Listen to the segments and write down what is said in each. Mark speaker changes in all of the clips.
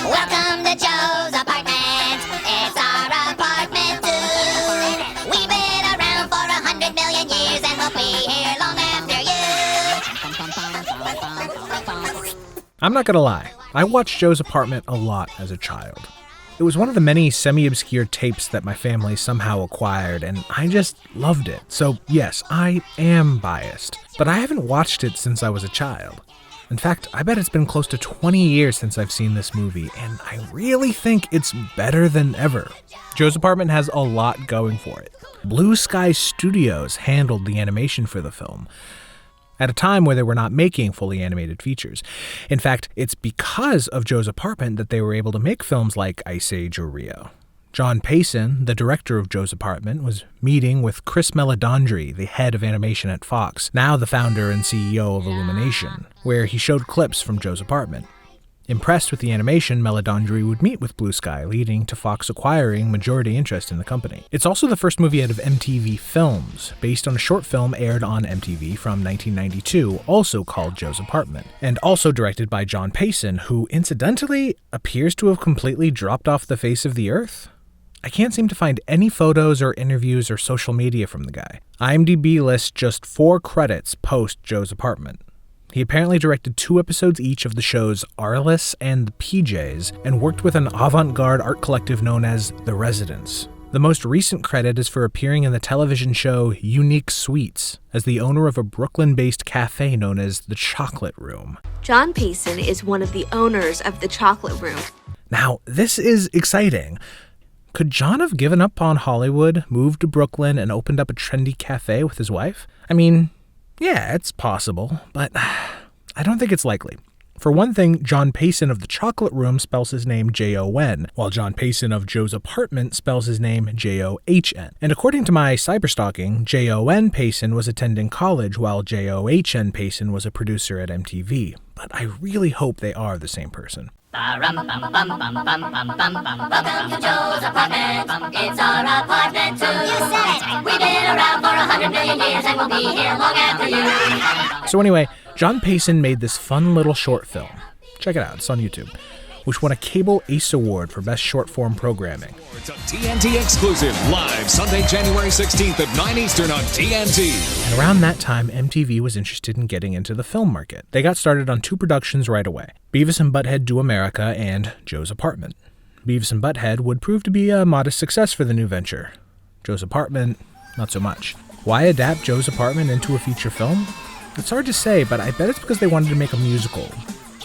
Speaker 1: Welcome to Joe's apartment. It's our apartment too. We've been around for 100 million years and we'll be here long after you.
Speaker 2: I'm not gonna lie, I watched Joe's Apartment a lot as a child. It was one of the many semi-obscure tapes that my family somehow acquired, and I just loved it. So yes, I am biased, but I haven't watched it since I was a child. In fact, I bet it's been close to 20 years since I've seen this movie, and I really think it's better than ever. Joe's Apartment has a lot going for it. Blue Sky Studios handled the animation for the film, at a time where they were not making fully animated features. In fact, it's because of Joe's Apartment that they were able to make films like Ice Age or Rio. John Payson, the director of Joe's Apartment, was meeting with Chris Meledandri, the head of animation at Fox, now the founder and CEO of Illumination, where he showed clips from Joe's Apartment. Impressed with the animation, Meledandri would meet with Blue Sky, leading to Fox acquiring majority interest in the company. It's also the first movie out of MTV Films, based on a short film aired on MTV from 1992, also called Joe's Apartment, and also directed by John Payson, who incidentally appears to have completely dropped off the face of the earth. I can't seem to find any photos or interviews or social media from the guy. IMDb lists just 4 credits post Joe's Apartment. He apparently directed 2 episodes each of the shows Arliss and The PJs, and worked with an avant-garde art collective known as The Residents. The most recent credit is for appearing in the television show Unique Sweets as the owner of a Brooklyn-based cafe known as The Chocolate Room.
Speaker 3: John Payson is one of the owners of The Chocolate Room.
Speaker 2: Now, this is exciting. Could John have given up on Hollywood, moved to Brooklyn, and opened up a trendy cafe with his wife? I mean, yeah, it's possible, but I don't think it's likely. For one thing, John Payson of The Chocolate Room spells his name Jon, while John Payson of Joe's Apartment spells his name John. And according to my cyberstalking, Jon Payson was attending college while John Payson was a producer at MTV. But I really hope they are the same person.
Speaker 1: Welcome to Joe's apartment. It's our apartment too. You said it. We've been around for 100 million years and we'll be here long after you.
Speaker 2: So anyway, John Payson made this fun little short film. Check it out, it's on YouTube, which won a Cable Ace Award for Best Short Form Programming.
Speaker 4: It's a TNT exclusive, live Sunday, January 16th at 9 Eastern on TNT.
Speaker 2: And around that time, MTV was interested in getting into the film market. They got started on 2 productions right away, Beavis and Butt-Head Do America and Joe's Apartment. Beavis and Butt-Head would prove to be a modest success for the new venture. Joe's Apartment, not so much. Why adapt Joe's Apartment into a feature film? It's hard to say, but I bet it's because they wanted to make a musical.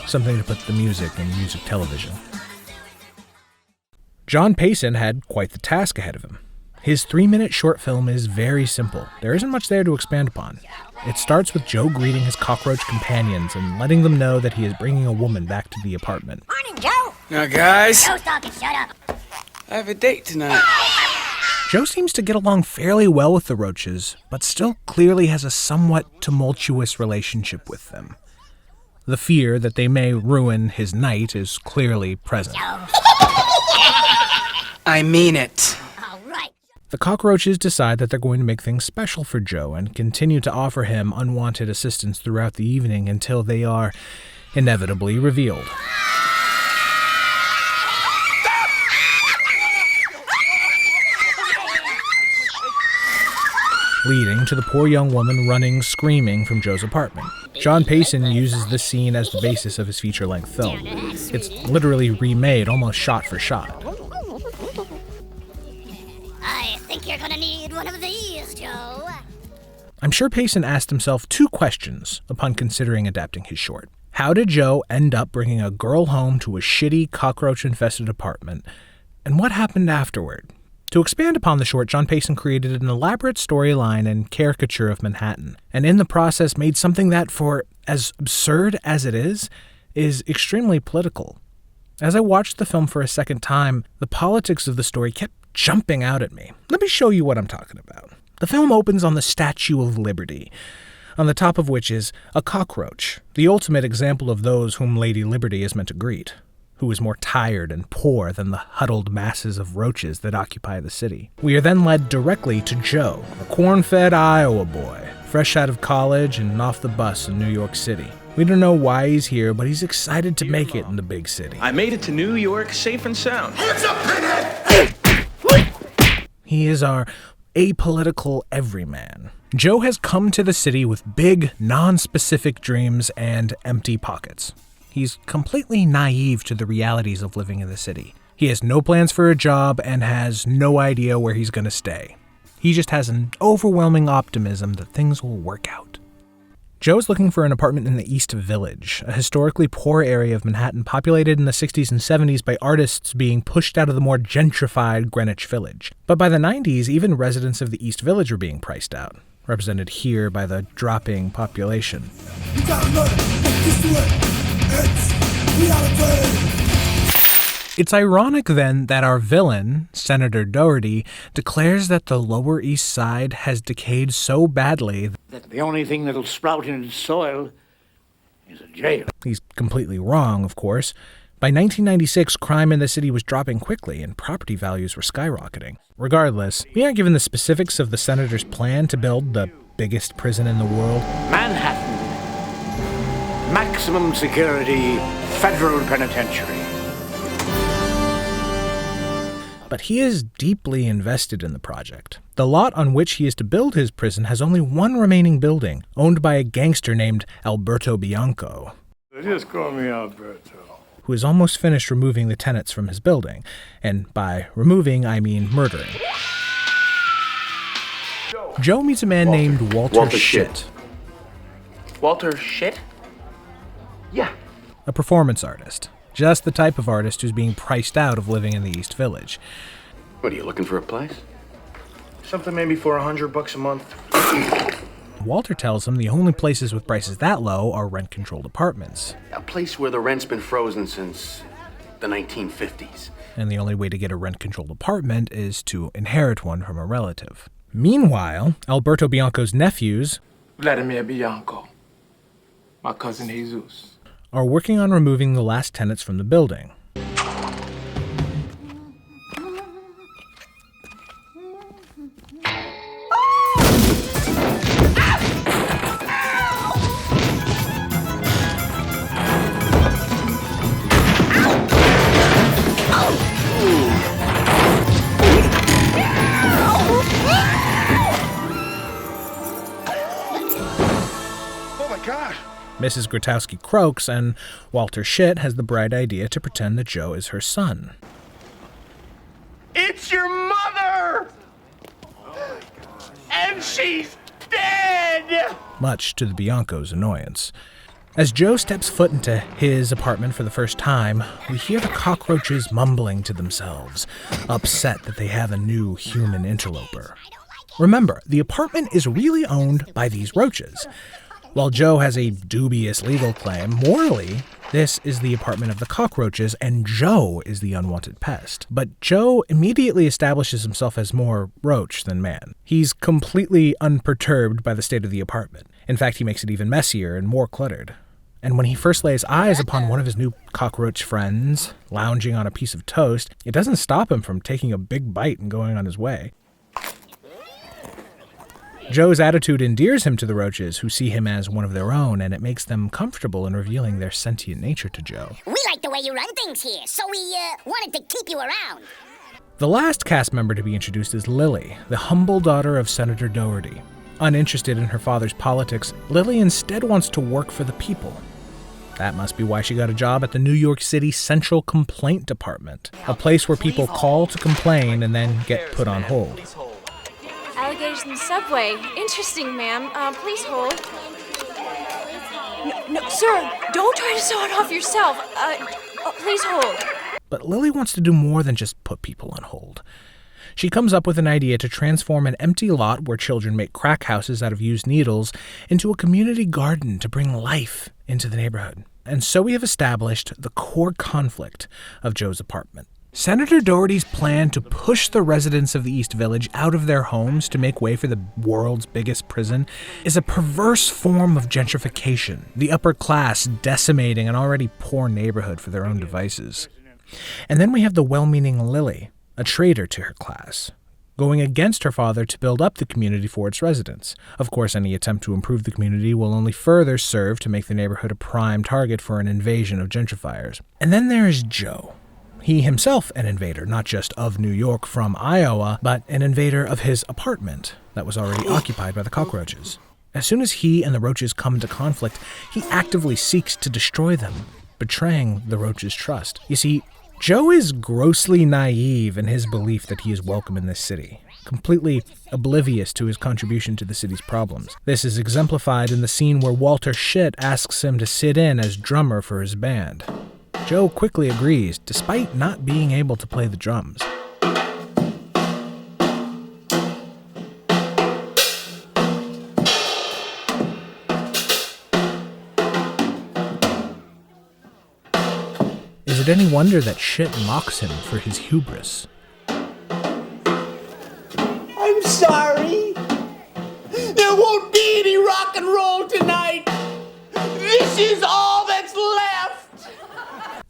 Speaker 2: Something to put the music in music television. John Payson had quite the task ahead of him. His 3-minute short film is very simple. There isn't much there to expand upon. It starts with Joe greeting his cockroach companions and letting them know that he is bringing a woman back to the apartment.
Speaker 1: Morning, Joe.
Speaker 5: Now, guys,
Speaker 1: Joe's talking, shut up.
Speaker 5: I have a date tonight.
Speaker 2: Joe seems to get along fairly well with the Roaches, but still clearly has a somewhat tumultuous relationship with them. The fear that they may ruin his night is clearly present.
Speaker 5: I mean it.
Speaker 1: All right.
Speaker 2: The cockroaches decide that they're going to make things special for Joe and continue to offer him unwanted assistance throughout the evening until they are inevitably revealed. Leading to the poor young woman running, screaming from Joe's apartment. John Payson uses this scene as the basis of his feature-length film. It's literally remade, almost shot for shot.
Speaker 1: I think you're gonna need one of these, Joe.
Speaker 2: I'm sure Payson asked himself 2 questions upon considering adapting his short. How did Joe end up bringing a girl home to a shitty, cockroach-infested apartment? And what happened afterward? To expand upon the short, John Payson created an elaborate storyline and caricature of Manhattan, and in the process made something that, for as absurd as it is extremely political. As I watched the film for a second time, the politics of the story kept jumping out at me. Let me show you what I'm talking about. The film opens on the Statue of Liberty, on the top of which is a cockroach, the ultimate example of those whom Lady Liberty is meant to greet, who is more tired and poor than the huddled masses of roaches that occupy the city. We are then led directly to Joe, a corn-fed Iowa boy, fresh out of college and off the bus in New York City. We don't know why he's here, but he's excited to make it in the big city.
Speaker 6: I made it to New York safe and sound.
Speaker 2: He is our apolitical everyman. Joe has come to the city with big, non-specific dreams and empty pockets. He's completely naive to the realities of living in the city. He has no plans for a job and has no idea where he's going to stay. He just has an overwhelming optimism that things will work out. Joe's looking for an apartment in the East Village, a historically poor area of Manhattan populated in the 60s and 70s by artists being pushed out of the more gentrified Greenwich Village. But by the 90s, even residents of the East Village were being priced out, represented here by the dropping population. It's ironic, then, that our villain, Senator Doherty, declares that the Lower East Side has decayed so badly
Speaker 7: that the only thing that'll sprout in its soil is a jail.
Speaker 2: He's completely wrong, of course. By 1996, crime in the city was dropping quickly and property values were skyrocketing. Regardless, we aren't given the specifics of the senator's plan to build the biggest prison in the world.
Speaker 7: Manhattan. Maximum security federal penitentiary.
Speaker 2: But he is deeply invested in the project. The lot on which he is to build his prison has only one remaining building, owned by a gangster named Alberto Bianco.
Speaker 7: Just call me Alberto.
Speaker 2: Who is almost finished removing the tenants from his building. And by removing, I mean murdering. Joe meets a man named Walter Shit.
Speaker 6: Walter Shit? Yeah.
Speaker 2: A performance artist. Just the type of artist who's being priced out of living in the East Village.
Speaker 8: What, are you looking for a place?
Speaker 6: Something maybe for $100 a month.
Speaker 2: Walter tells him the only places with prices that low are rent-controlled apartments.
Speaker 8: A place where the rent's been frozen since the 1950s.
Speaker 2: And the only way to get a rent-controlled apartment is to inherit one from a relative. Meanwhile, Alberto Bianco's nephews,
Speaker 9: Vladimir Bianco, my cousin Jesus,
Speaker 2: are working on removing the last tenants from the building. Mrs. Grotowski croaks, and Walter Shit has the bright idea to pretend that Joe is her son.
Speaker 7: It's your mother! And she's dead!
Speaker 2: Much to the Biancos' annoyance. As Joe steps foot into his apartment for the first time, we hear the cockroaches mumbling to themselves, upset that they have a new human interloper. Remember, the apartment is really owned by these roaches. While Joe has a dubious legal claim, morally, this is the apartment of the cockroaches, and Joe is the unwanted pest. But Joe immediately establishes himself as more roach than man. He's completely unperturbed by the state of the apartment. In fact, he makes it even messier and more cluttered. And when he first lays eyes upon one of his new cockroach friends, lounging on a piece of toast, it doesn't stop him from taking a big bite and going on his way. Joe's attitude endears him to the roaches, who see him as one of their own, and it makes them comfortable in revealing their sentient nature to Joe.
Speaker 1: We like the way you run things here, so we wanted to keep you around.
Speaker 2: The last cast member to be introduced is Lily, the humble daughter of Senator Doherty. Uninterested in her father's politics, Lily instead wants to work for the people. That must be why she got a job at the New York City Central Complaint Department, a place where people call to complain and then get put on hold.
Speaker 3: Alligators in the subway. Interesting, ma'am. Please hold. No, sir, don't try to saw it off yourself. Please hold.
Speaker 2: But Lily wants to do more than just put people on hold. She comes up with an idea to transform an empty lot where children make crack houses out of used needles into a community garden to bring life into the neighborhood. And so we have established the core conflict of Joe's apartment. Senator Doherty's plan to push the residents of the East Village out of their homes to make way for the world's biggest prison is a perverse form of gentrification, the upper class decimating an already poor neighborhood for their own devices. And then we have the well-meaning Lily, a traitor to her class. going against her father to build up the community for its residents. Of course, any attempt to improve the community will only further serve to make the neighborhood a prime target for an invasion of gentrifiers. And then there's Joe. He himself an invader, not just of New York from Iowa, but an invader of his apartment that was already occupied by the cockroaches. As soon as he and the roaches come into conflict, he actively seeks to destroy them, betraying the roaches' trust. You see, Joe is grossly naive in his belief that he is welcome in this city, completely oblivious to his contribution to the city's problems. This is exemplified in the scene where Walter Schitt asks him to sit in as drummer for his band. Joe quickly agrees, despite not being able to play the drums. Is it any wonder that Schitt mocks him for his hubris?
Speaker 7: I'm sorry. There won't be any rock and roll tonight. This is all that's left.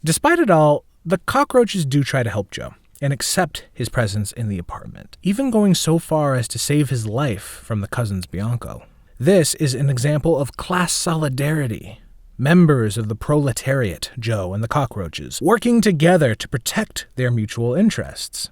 Speaker 2: Despite it all, the cockroaches do try to help Joe and accept his presence in the apartment, even going so far as to save his life from the cousins Bianco. This is an example of class solidarity. Members of the proletariat, Joe and the cockroaches, working together to protect their mutual interests.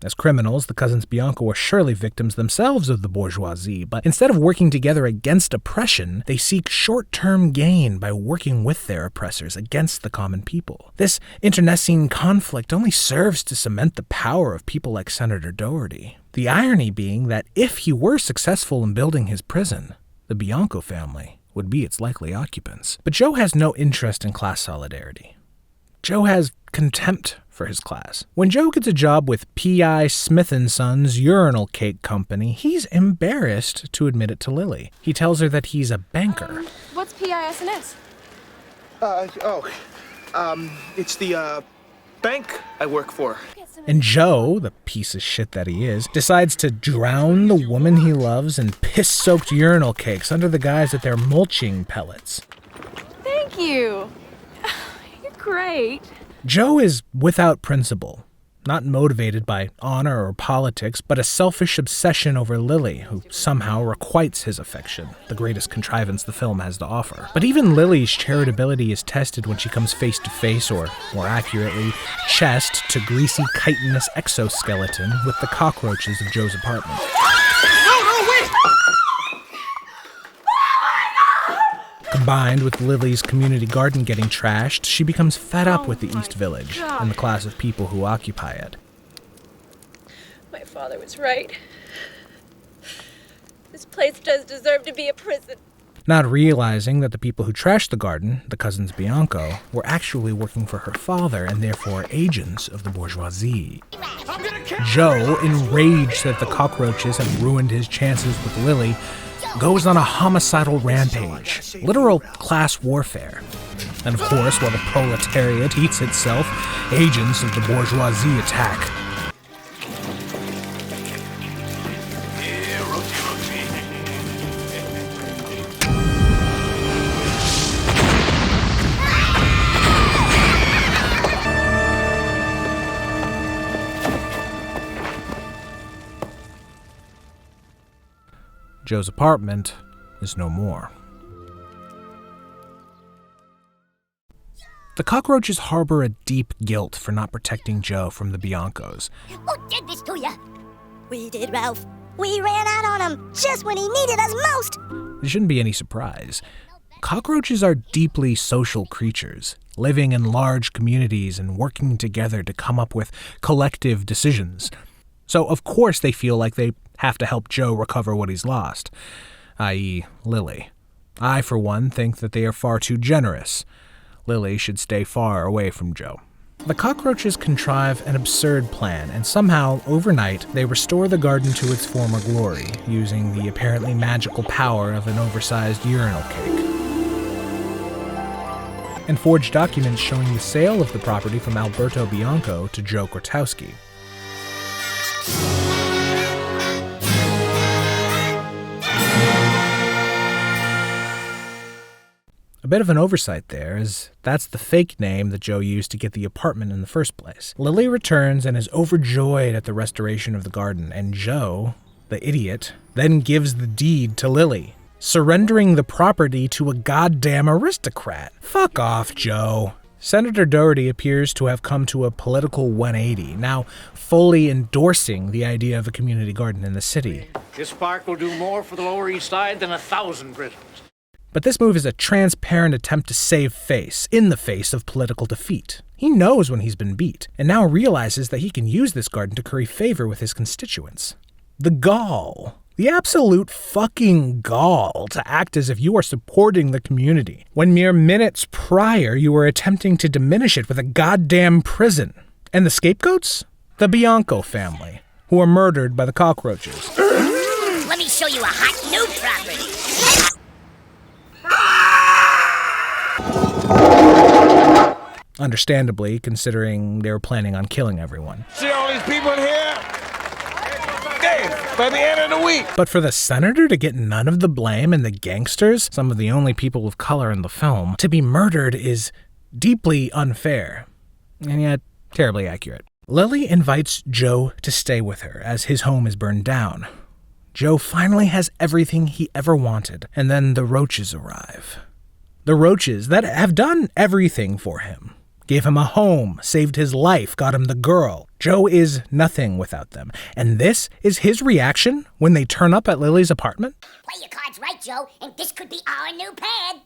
Speaker 2: As criminals, the cousins Bianco were surely victims themselves of the bourgeoisie, but instead of working together against oppression, they seek short-term gain by working with their oppressors against the common people. This internecine conflict only serves to cement the power of people like Senator Doherty. The irony being that if he were successful in building his prison, the Bianco family would be its likely occupants. But Joe has no interest in class solidarity. Joe has contempt for his class. When Joe gets a job with P.I. Smith & Son's urinal cake company, he's embarrassed to admit it to Lily. He tells her that he's a banker.
Speaker 3: What's PISNS?
Speaker 6: It's the, bank I work for.
Speaker 2: And Joe, the piece of shit that he is, decides to drown the woman he loves in piss-soaked urinal cakes under the guise that they're mulching pellets.
Speaker 3: Thank you. You're great.
Speaker 2: Joe is without principle, not motivated by honor or politics, but a selfish obsession over Lily, who somehow requites his affection, the greatest contrivance the film has to offer. But even Lily's charitability is tested when she comes face to face, or more accurately, chest to greasy chitinous exoskeleton with the cockroaches of Joe's apartment. Combined with Lily's community garden getting trashed, she becomes fed up with the East Village and the class of people who occupy it.
Speaker 3: My father was right. This place does deserve to be a prison.
Speaker 2: Not realizing that the people who trashed the garden, the cousins Bianco, were actually working for her father and therefore agents of the bourgeoisie. Joe, enraged that the cockroaches have ruined his chances with Lily, goes on a homicidal rampage, literal class warfare. And of course, while the proletariat eats itself, agents of the bourgeoisie attack. Joe's apartment is no more. The cockroaches harbor a deep guilt for not protecting Joe from the Biancos.
Speaker 1: Who did this to you? We did, Ralph. We ran out on him just when he needed us most.
Speaker 2: It shouldn't be any surprise. Cockroaches are deeply social creatures, living in large communities and working together to come up with collective decisions. So, of course, they feel like they have to help Joe recover what he's lost, i.e. Lily. I, for one, think that they are far too generous. Lily should stay far away from Joe. The cockroaches contrive an absurd plan, and somehow, overnight, they restore the garden to its former glory, using the apparently magical power of an oversized urinal cake. And forged documents showing the sale of the property from Alberto Bianco to Joe Krotowski. A bit of an oversight there, as that's the fake name that Joe used to get the apartment in the first place. Lily returns and is overjoyed at the restoration of the garden, and Joe, the idiot, then gives the deed to Lily, surrendering the property to a goddamn aristocrat. Fuck off, Joe. Senator Doherty appears to have come to a political 180, now fully endorsing the idea of a community garden in the city.
Speaker 10: This park will do more for the Lower East Side than 1,000 prisons.
Speaker 2: But this move is a transparent attempt to save face, in the face of political defeat. He knows when he's been beat, and now realizes that he can use this garden to curry favor with his constituents. The gall. The absolute fucking gall to act as if you are supporting the community, when mere minutes prior you were attempting to diminish it with a goddamn prison. And the scapegoats? The Bianco family, who were murdered by the cockroaches.
Speaker 1: Let me show you a hot new property.
Speaker 2: Understandably, considering they were planning on killing everyone.
Speaker 6: See all these people in here? Hey, by the end of the week.
Speaker 2: But for the senator to get none of the blame and the gangsters, some of the only people of color in the film, to be murdered is deeply unfair, and yet terribly accurate. Lily invites Joe to stay with her as his home is burned down. Joe finally has everything he ever wanted, and then the roaches arrive. The roaches that have done everything for him. Gave him a home, saved his life, got him the girl. Joe is nothing without them. And this is his reaction when they turn up at Lily's apartment?
Speaker 1: Play your cards right, Joe, and this could be our new pad.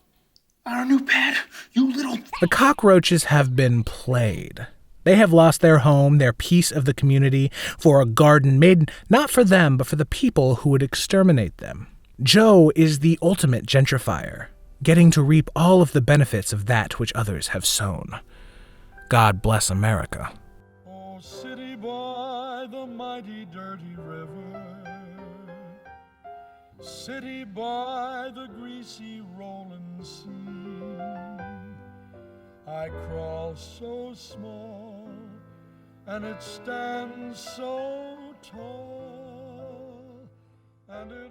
Speaker 7: Our new pad, you little...
Speaker 2: The cockroaches have been played. They have lost their home, their piece of the community, for a garden made not for them, but for the people who would exterminate them. Joe is the ultimate gentrifier, getting to reap all of the benefits of that which others have sown. God bless America.
Speaker 11: Oh, city by the mighty dirty river, city by the greasy rolling sea, I crawl so small and it stands so tall, and it